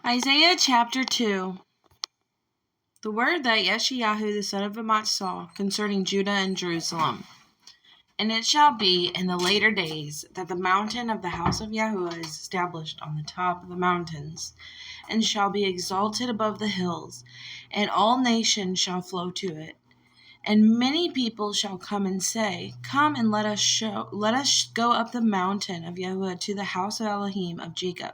Isaiah chapter 2. The word that Yeshayahu the son of Amoz saw concerning Judah and Jerusalem. And it shall be in the later days that the mountain of the house of Yahuwah is established on the top of the mountains, and shall be exalted above the hills, and all nations shall flow to it. And many people shall come and say, Come and let us go up the mountain of Yahuwah to the house of Elohim of Jacob,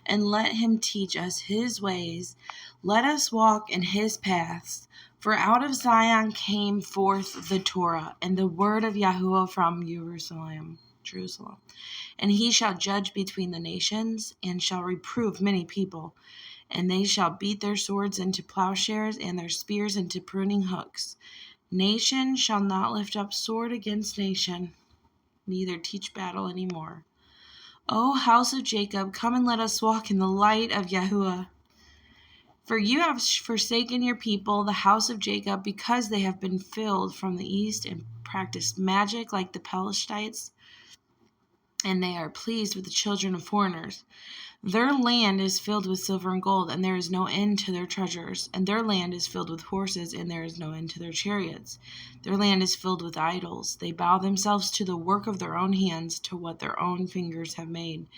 and let him teach us his ways. Let us walk in his paths. For out of Zion came forth the Torah, and the word of Yahuwah from Jerusalem. And he shall judge between the nations, and shall reprove many people. And they shall beat their swords into plowshares, and their spears into pruning hooks. Nation shall not lift up sword against nation, neither teach battle any more. O house of Jacob, come and let us walk in the light of Yahuwah. For you have forsaken your people, the house of Jacob, because they have been filled from the east and practiced magic like the Pelishtites, and they are pleased with the children of foreigners. Their land is filled with silver and gold, and there is no end to their treasures. And their land is filled with horses, and there is no end to their chariots. Their land is filled with idols. They bow themselves to the work of their own hands, to what their own fingers have made.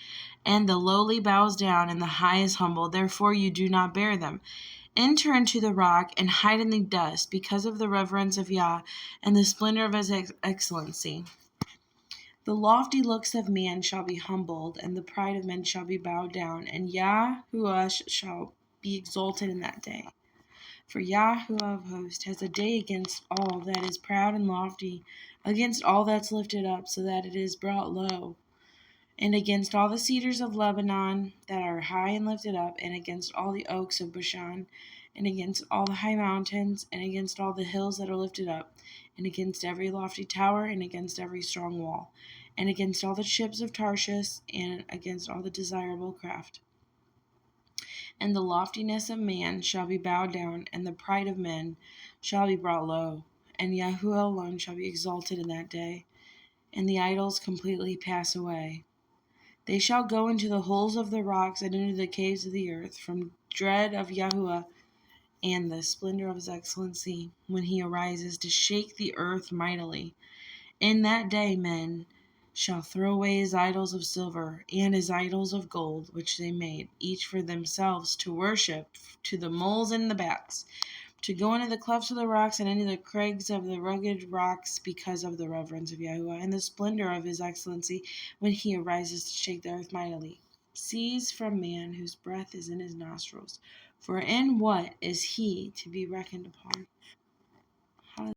And the lowly bows down, and the high is humble. Therefore you do not bear them. Enter into the rock, and hide in the dust, because of the reverence of Yah, and the splendor of his excellency. The lofty looks of man shall be humbled, and the pride of men shall be bowed down, and Yahuwah shall be exalted in that day. For Yahuwah of hosts has a day against all that is proud and lofty, against all that's lifted up, so that it is brought low, and against all the cedars of Lebanon that are high and lifted up, and against all the oaks of Bashan, and against all the high mountains, and against all the hills that are lifted up, and against every lofty tower, and against every strong wall, and against all the ships of Tarshish, and against all the desirable craft. And the loftiness of man shall be bowed down, and the pride of men shall be brought low, and Yahuwah alone shall be exalted in that day, and the idols completely pass away. They shall go into the holes of the rocks and into the caves of the earth, from dread of Yahuwah and the splendor of his excellency, when he arises to shake the earth mightily. In that day men shall throw away his idols of silver and his idols of gold, which they made, each for themselves, to worship, to the moles and the bats, to go into the clefts of the rocks and into the crags of the rugged rocks, because of the reverence of Yahuwah and the splendor of his excellency, when he arises to shake the earth mightily. Cease from man whose breath is in his nostrils, for in what is he to be reckoned upon?